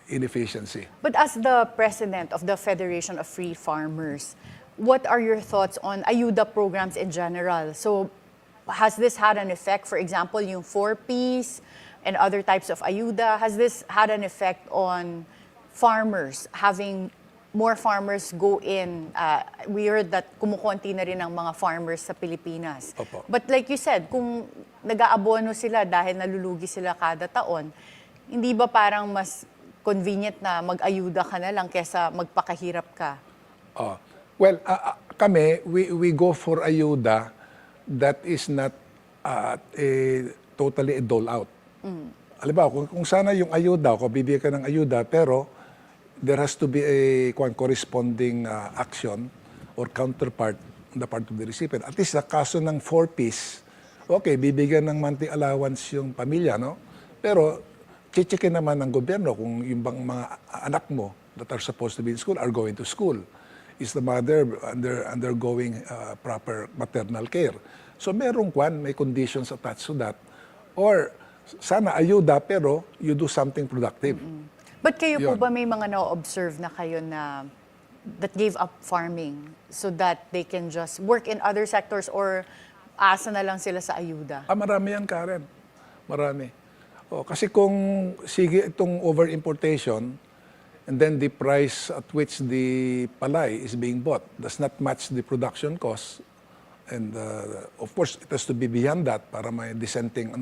[SPEAKER 2] inefficiency.
[SPEAKER 1] But as the president of the Federation of Free Farmers, what are your thoughts on ayuda programs in general? So has this had an effect, for example, yung 4Ps and other types of ayuda? Has this had an effect on farmers, having more farmers go in? We heard that kumukonti na rin ang mga farmers sa Pilipinas.
[SPEAKER 2] Opo.
[SPEAKER 1] But like you said, kung nag-aabono sila dahil nalulugi sila kada taon, hindi ba parang mas convenient na mag-ayuda ka na lang kesa magpakahirap ka?
[SPEAKER 2] Well, kami, we go for ayuda that is not totally a dole-out. Halimbawa, kung sana yung ayuda, kung bibigyan ka ng ayuda, pero there has to be a corresponding action or counterpart on the part of the recipient. At least sa kaso ng 4Ps, okay, bibigyan ng monthly allowance yung pamilya, no? Pero chichikin naman ng gobyerno kung yung bang mga anak mo that are supposed to be in school are going to school. Is the mother undergoing proper maternal care? So merong may conditions attached to that. Or sana ayuda pero you do something productive.
[SPEAKER 1] But kayo po ba may mga na-observe na kayo that gave up farming so that they can just work in other sectors, or asa na lang sila sa ayuda?
[SPEAKER 2] Marami yan, Karen. Marami. Kasi kung sige itong over-importation, and then the price at which the palay is being bought does not match the production cost, and of course, it has to be beyond that para may dissenting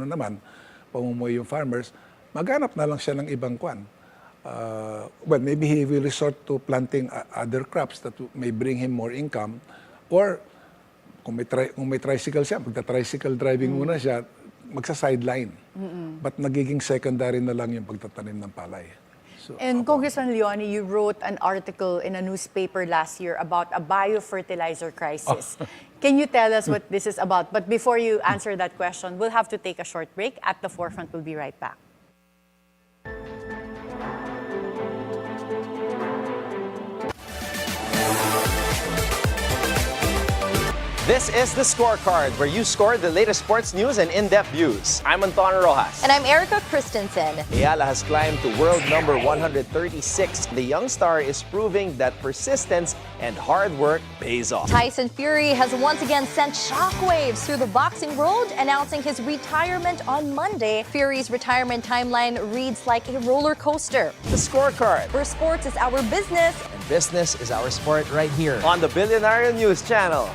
[SPEAKER 2] pamumuhay yung farmers, maghanap na lang siya ng ibang well, maybe he will resort to planting other crops that may bring him more income, or kung may tricycle siya, magta-tricycle driving muna siya, magsa-sideline. But nagiging secondary na lang yung pagtatanim ng palay.
[SPEAKER 1] And Congressman Leone, you wrote an article in a newspaper last year about a biofertilizer crisis. Can you tell us what this is about? But before you answer that question, we'll have to take a short break. At the Forefront, we'll be right back.
[SPEAKER 7] This is The Scorecard, where you score the latest sports news and in-depth views. I'm Antonio Rojas.
[SPEAKER 8] And I'm Erica Christensen.
[SPEAKER 7] Ayala has climbed to world number 136. The young star is proving that persistence and hard work pays off.
[SPEAKER 8] Tyson Fury has once again sent shockwaves through the boxing world, announcing his retirement on Monday. Fury's retirement timeline reads like a roller coaster.
[SPEAKER 7] The Scorecard,
[SPEAKER 8] Where sports is our business.
[SPEAKER 7] and business is our sport right here on the Bilyonaryo News Channel.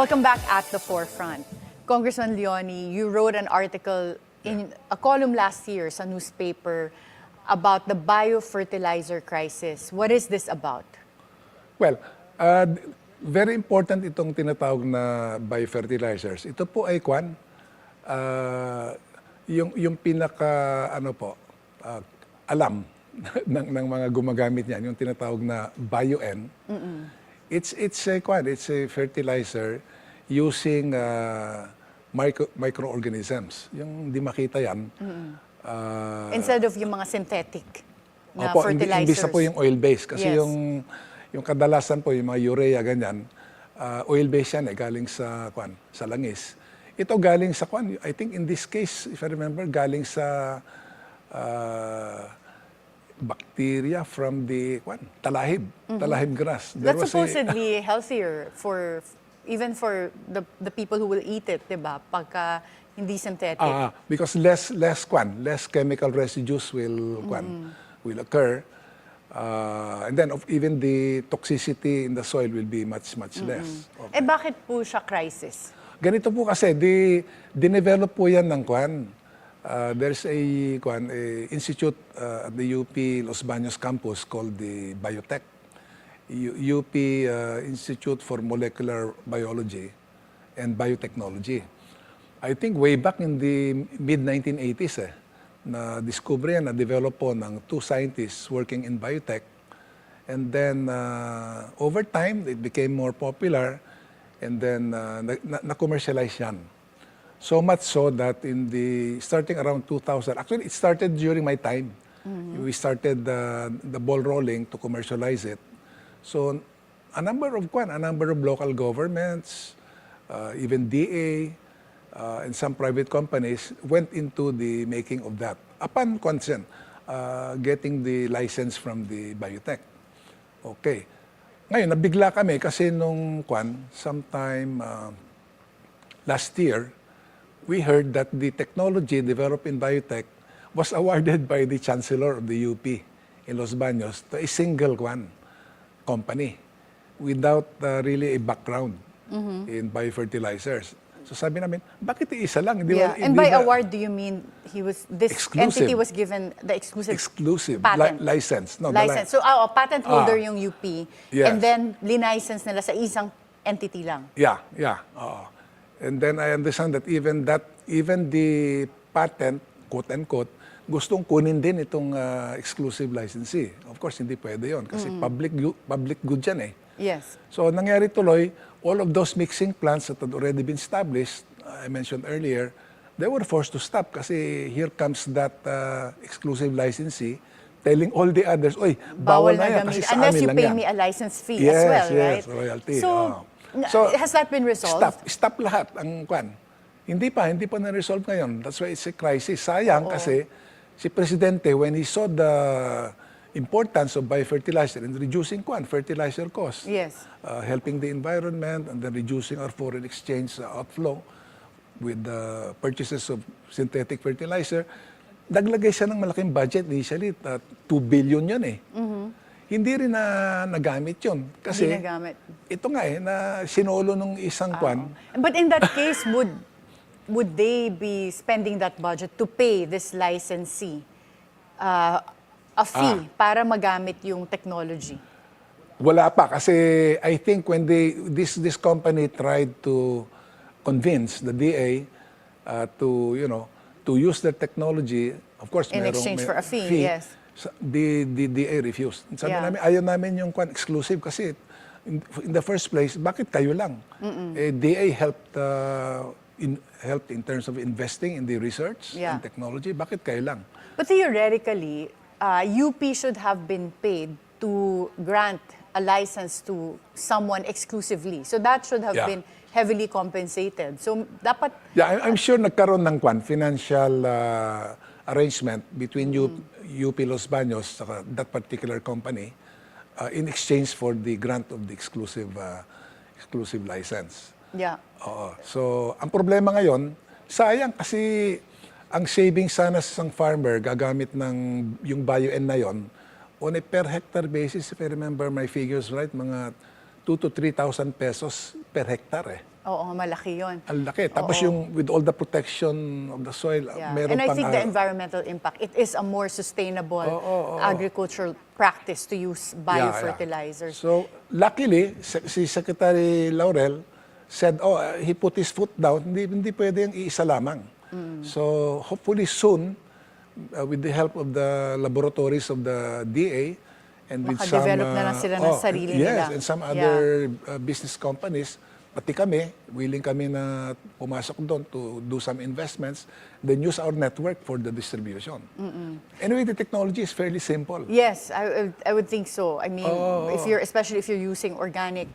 [SPEAKER 1] Welcome back at the Forefront. Congressman Leone, you wrote an article in a column last year sa newspaper about the biofertilizer crisis. What is this about?
[SPEAKER 2] Well, very important itong tinatawag na biofertilizers. Ito po ay yung pinaka alam ng mga gumagamit niyan, yung tinatawag na bio-N. It's a fertilizer using microorganisms. Yung di makita yan.
[SPEAKER 1] Instead of yung mga synthetic na
[SPEAKER 2] Opo,
[SPEAKER 1] fertilizers.
[SPEAKER 2] imbis na po yung oil-based. Kasi
[SPEAKER 1] Yes.
[SPEAKER 2] yung kadalasan po, yung mga urea, ganyan, oil-based yan galing sa langis. Ito galing sa I think in this case, if I remember, galing sa bacteria from the talahib grass. There
[SPEAKER 1] That's
[SPEAKER 2] was
[SPEAKER 1] supposedly healthier even for the people who will eat it, 'di ba? Pagka hindi synthetic.
[SPEAKER 2] because less chemical residues will occur. And then even the toxicity in the soil will be much less. Okay.
[SPEAKER 1] Bakit po siya crisis?
[SPEAKER 2] Ganito po kasi, dinevelop po yan ng there's a institute at the UP Los Baños campus called the Biotech, UP Institute for Molecular Biology and Biotechnology. I think way back in the mid-1980s, na-discover yan, na-develop po ng two scientists working in biotech. And then, over time, it became more popular. And then, na-commercialize yan. So much so that starting around 2000, actually, it started during my time. We started the ball rolling to commercialize it. So, a number of local governments, even DA, and some private companies went into the making of that upon consent, getting the license from the biotech. Okay. Ngayon, nabigla kami kasi nung sometime last year, we heard that the technology developed in biotech was awarded by the Chancellor of the UP in Los Baños to a single company without really a background in biofertilizers. So sabi namin, bakit isa lang?
[SPEAKER 1] And by award, do you mean this
[SPEAKER 2] Exclusive.
[SPEAKER 1] entity was given the exclusive
[SPEAKER 2] patent.
[SPEAKER 1] patent?
[SPEAKER 2] License. No,
[SPEAKER 1] License. So, patent holder yung UP.
[SPEAKER 2] Yes.
[SPEAKER 1] And then, linicense nila sa isang entity lang.
[SPEAKER 2] Yeah. And then I understand that even the patent, quote-unquote, gustong kunin din itong exclusive licensee. Of course, hindi pwede yon kasi public good yan eh.
[SPEAKER 1] Yes.
[SPEAKER 2] So, nangyari tuloy, all of those mixing plants that had already been established, I mentioned earlier, they were forced to stop kasi here comes that exclusive licensee telling all the others, oy, bawal na yan kasi sa
[SPEAKER 1] unless
[SPEAKER 2] amin
[SPEAKER 1] you
[SPEAKER 2] lang
[SPEAKER 1] pay
[SPEAKER 2] yan.
[SPEAKER 1] me a license fee as well, right?
[SPEAKER 2] Yes, royalty.
[SPEAKER 1] So, has that been resolved?
[SPEAKER 2] Stop lahat ang Hindi pa na-resolve ngayon. That's why it's a crisis. Sayang kasi si Presidente, when he saw the importance of biofertilizer and reducing fertilizer costs,
[SPEAKER 1] Yes.
[SPEAKER 2] helping the environment and then reducing our foreign exchange outflow with the purchases of synthetic fertilizer, naglagay siya ng malaking budget initially, 2 billion yun eh. Hindi rin na nagamit yun. Kasi
[SPEAKER 1] Hindi nagamit.
[SPEAKER 2] ito nga na sinolo nung isang
[SPEAKER 1] But in that case, would they be spending that budget to pay this licensee a fee para magamit yung technology?
[SPEAKER 2] Wala pa kasi I think when this company tried to convince the DA to use their technology, of course
[SPEAKER 1] In exchange for a fee, yes.
[SPEAKER 2] The DA refused. Sabi namin, ayaw namin yung exclusive kasi in the first place, bakit kayo lang? DA helped in terms of investing in the research and technology, bakit kayo lang?
[SPEAKER 1] But theoretically, UP should have been paid to grant a license to someone exclusively. So that should have been heavily compensated. So dapat...
[SPEAKER 2] Yeah, I'm sure nagkaroon ng financial arrangement between UP Los Baños saka that particular company in exchange for the grant of the exclusive license.
[SPEAKER 1] Yeah.
[SPEAKER 2] So, ang problema ngayon, sayang kasi ang savings sana sa isang farmer gagamit ng yung bio-N na yon on a per hectare basis, if I remember my figures right, mga 2,000 to 3,000 pesos per hectare eh.
[SPEAKER 1] Oo, malaki yun.
[SPEAKER 2] Ang laki. Tapos yung with all the protection of the soil,
[SPEAKER 1] Yeah.
[SPEAKER 2] meron
[SPEAKER 1] And I
[SPEAKER 2] pang...
[SPEAKER 1] think the environmental impact, it is a more sustainable agricultural practice to use biofertilizers.
[SPEAKER 2] So, luckily, si Secretary Laurel said, he put his foot down, hindi pwede yung iisa lamang. So, hopefully soon, with the help of the laboratories of the DA, and with some...
[SPEAKER 1] Maka-develop na lang sila ng sarili nila.
[SPEAKER 2] Yes, and some other business companies, pati kami, willing kami na pumasok doon to do some investments, then use our network for the distribution. Anyway, the technology is fairly simple.
[SPEAKER 1] Yes, I would think so. I mean, especially if you're using organic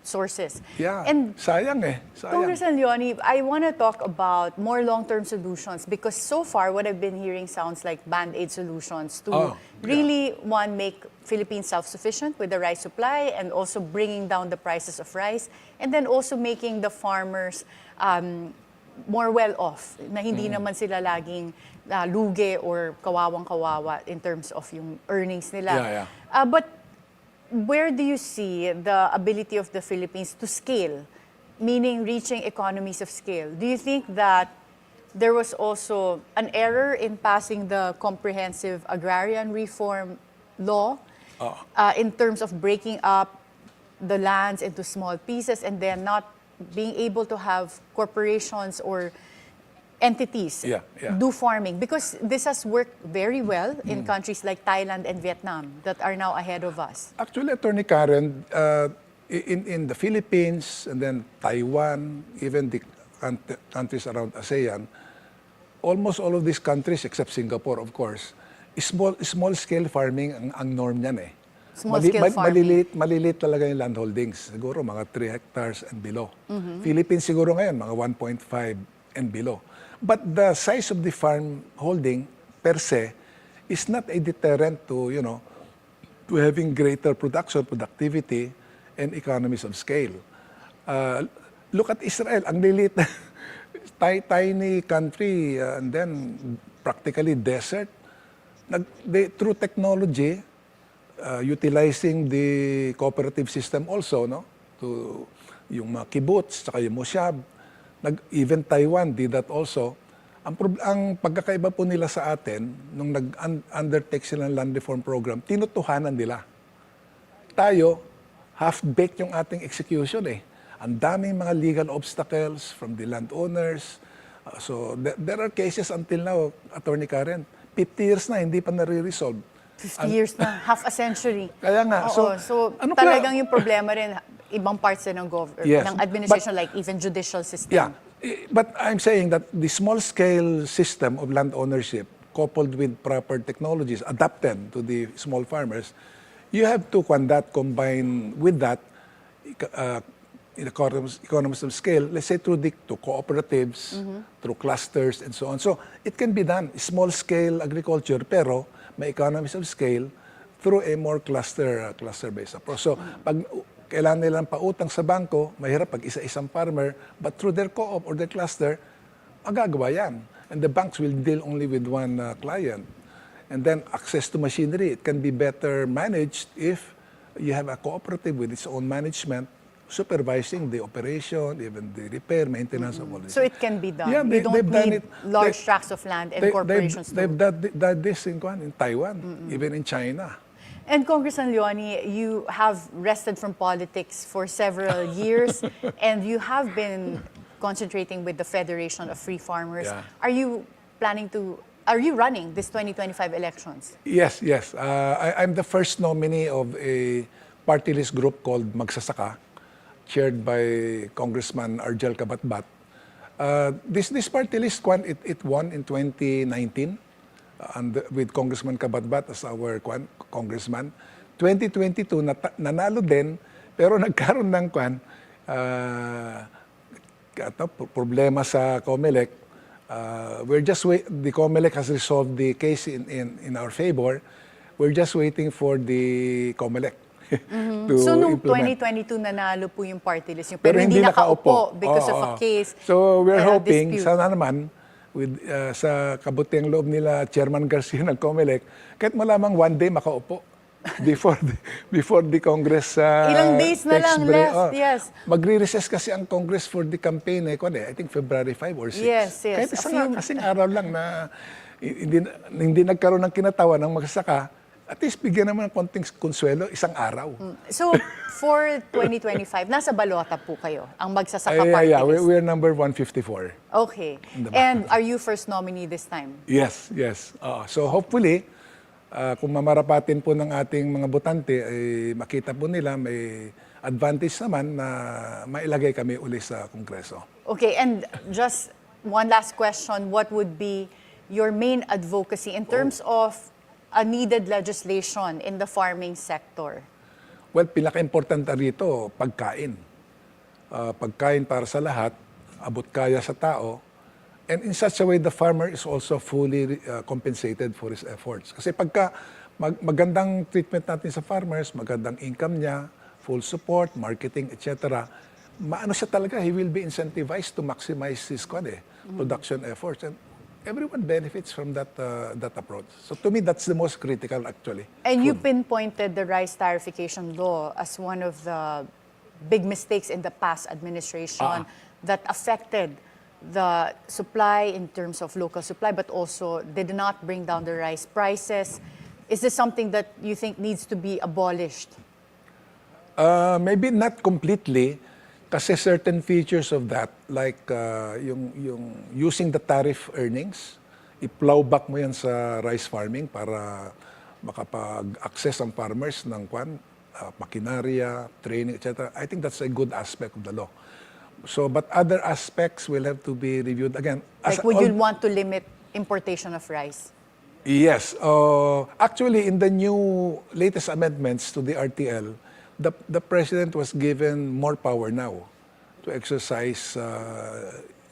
[SPEAKER 1] sources.
[SPEAKER 2] Yeah,
[SPEAKER 1] And
[SPEAKER 2] sayang eh. Sayang.
[SPEAKER 1] Congressman Leonie, I want to talk about more long-term solutions because so far what I've been hearing sounds like band-aid solutions to really, one, make Philippines self-sufficient with the rice supply and also bringing down the prices of rice and then also making the farmers more well-off na hindi naman sila laging lugi or kawawang-kawawa in terms of yung earnings nila. But where do you see the ability of the Philippines to scale, meaning reaching economies of scale? Do you think that there was also an error in passing the Comprehensive Agrarian Reform Law in terms of breaking up the lands into small pieces and then not being able to have corporations or entities do farming? Because this has worked very well in countries like Thailand and Vietnam that are now ahead of us.
[SPEAKER 2] Actually, Attorney Karen, in the Philippines and then Taiwan, even the countries around ASEAN, almost all of these countries, except Singapore, of course, small-scale farming ang norm niyan eh.
[SPEAKER 1] Small-scale farming.
[SPEAKER 2] Maliliit talaga yung land holdings. Siguro mga 3 hectares and below. Philippines siguro ngayon, mga 1.5 and below. But the size of the farm holding per se is not a deterrent to, to having greater production, productivity, and economies of scale. Look at Israel, ang lilit, tiny country, and then practically desert. Through technology, utilizing the cooperative system also, to yung mga kibbutz, saka yung moshab, even Taiwan did that also. Ang pagkakaiba po nila sa atin, nung nag-undertake sila ng land reform program, tinutuhanan nila. Tayo, half-baked yung ating execution eh. Ang daming mga legal obstacles from the landowners. So there are cases until now, Attorney Karen, 50 years na, hindi pa nare-resolve.
[SPEAKER 1] 50 years na, half a century.
[SPEAKER 2] Kaya nga.
[SPEAKER 1] So talagang yung problema rin, ibang parts ng ng administration, like even judicial system.
[SPEAKER 2] Yeah, but I'm saying that the small-scale system of land ownership, coupled with proper technologies adapted to the small farmers, you have to combine with that in economies of scale, let's say through cooperatives, through clusters, and so on. So it can be done, small-scale agriculture, pero may economies of scale through a more cluster-based approach. So pag kailangan nilang pautang sa bangko, mahirap pag isa-isang farmer, but through their co-op or their cluster, magagawa yan. And the banks will deal only with one client. And then access to machinery, it can be better managed if you have a cooperative with its own management, supervising the operation, even the repair, maintenance of all this.
[SPEAKER 1] So it can be done.
[SPEAKER 2] Yeah,
[SPEAKER 1] you don't need large tracts of land and corporations
[SPEAKER 2] They've done this in Taiwan, even in China.
[SPEAKER 1] And Congressman Leonie, you have rested from politics for several years, and you have been concentrating with the Federation of Free Farmers.
[SPEAKER 2] Yeah.
[SPEAKER 1] Are you running this 2025 elections?
[SPEAKER 2] Yes. I'm the first nominee of a party list group called Magsasaka, chaired by Congressman Argel Kabatbat. This party list, it won in 2019 with Congressman Kabatbat as our congressman. 2022, nanalo din, pero nagkaroon ng problema sa COMELEC. The COMELEC has resolved the case in our favor. We're just waiting for the COMELEC.
[SPEAKER 1] So nung 2022 nanalo po yung party list, pero hindi nakaupo because of a case.
[SPEAKER 2] So we're hoping,
[SPEAKER 1] dispute.
[SPEAKER 2] sana naman, sa kabutiang loob nila, Chairman Garcia ng COMELEC, kahit malamang one day makaupo. before the Congress
[SPEAKER 1] Ilang days na
[SPEAKER 2] takes
[SPEAKER 1] lang
[SPEAKER 2] break.
[SPEAKER 1] left, yes.
[SPEAKER 2] Magre-recess kasi ang Congress for the campaign, I think February 5 or 6.
[SPEAKER 1] Yes.
[SPEAKER 2] Kahit kasing araw lang na hindi nagkaroon ng kinatawan ng magsasaka, at least bigyan naman ng konting konsuelo, isang araw.
[SPEAKER 1] So, for 2025, nasa balota po kayo, ang magsasaka party
[SPEAKER 2] Yeah,
[SPEAKER 1] list.
[SPEAKER 2] we're number 154.
[SPEAKER 1] Okay. And are you first nominee this time?
[SPEAKER 2] Yes. So hopefully, kung mamarapatin po ng ating mga botante, ay makita po nila may advantage naman na mailagay kami uli sa Kongreso.
[SPEAKER 1] Okay, and just one last question. What would be your main advocacy in terms of a needed legislation in the farming sector?
[SPEAKER 2] Well, pinaka-importante rito, pagkain. Pagkain para sa lahat, abot kaya sa tao, and in such a way, the farmer is also fully compensated for his efforts. Kasi pagka magandang treatment natin sa farmers, magandang income niya, full support, marketing, etc., maano siya talaga, he will be incentivized to maximize his production efforts. And everyone benefits from that approach. So to me, that's the most critical actually.
[SPEAKER 1] And you pinpointed the rice tariffication law as one of the big mistakes in the past administration that affected the supply in terms of local supply, but also did not bring down the rice prices. Is this something that you think needs to be abolished?
[SPEAKER 2] Maybe not completely, kasi certain features of that, like yung using the tariff earnings, i-plow back mo yan sa rice farming para makapag-access ang farmers ng makinarya, training, etc. I think that's a good aspect of the law. So, but other aspects will have to be reviewed again.
[SPEAKER 1] Like, would you want to limit importation of rice?
[SPEAKER 2] Yes. Actually, in the new latest amendments to the RTL, the President was given more power now to exercise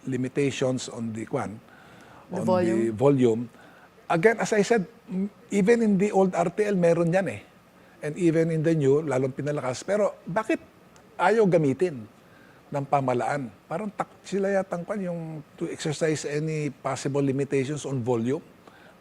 [SPEAKER 2] limitations on the volume. Again, as I said, even in the old RTL, meron yan eh. And even in the new, lalong pinalakas. Pero bakit ayaw gamitin ng pamalaan? Parang sila yatang yung to exercise any possible limitations on volume.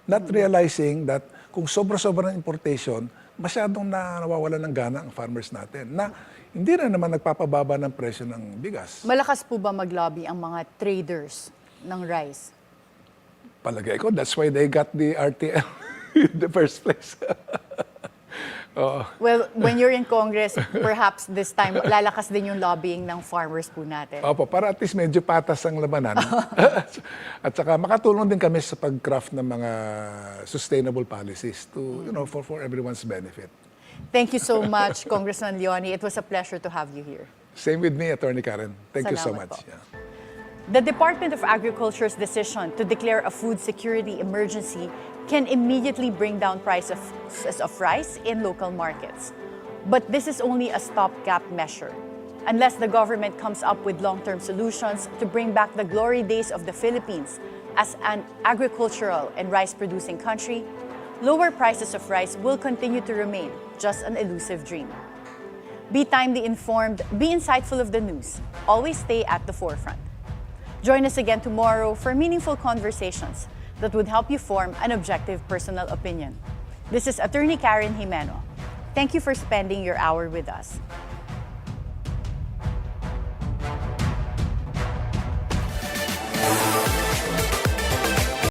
[SPEAKER 2] Not realizing that kung sobra-sobra ng importation, masyadong nawawalan ng gana ang farmers natin na hindi na naman nagpapababa ng presyo ng bigas.
[SPEAKER 1] Malakas po ba mag-lobby ang mga traders ng rice?
[SPEAKER 2] Palagay ko, that's why they got the RTL in the first place.
[SPEAKER 1] Well, when you're in Congress, perhaps this time, lalakas din yung lobbying ng farmers po natin.
[SPEAKER 2] Opo, para at least medyo patas ang labanan. At saka makatulong din kami sa pag-craft ng mga sustainable policies to, for everyone's benefit.
[SPEAKER 1] Thank you so much, Congressman Leonie. It was a pleasure to have you here.
[SPEAKER 2] Same with me, Attorney Karen. Thank you so
[SPEAKER 1] Salamat
[SPEAKER 2] much.
[SPEAKER 1] po.
[SPEAKER 2] Yeah.
[SPEAKER 1] The Department of Agriculture's decision to declare a food security emergency can immediately bring down prices of rice in local markets. But this is only a stopgap measure. Unless the government comes up with long-term solutions to bring back the glory days of the Philippines as an agricultural and rice-producing country, lower prices of rice will continue to remain just an elusive dream. Be timely informed, be insightful of the news. Always stay at the forefront. Join us again tomorrow for meaningful conversations that would help you form an objective personal opinion. This is Attorney Karen Jimeno. Thank you for spending your hour with us.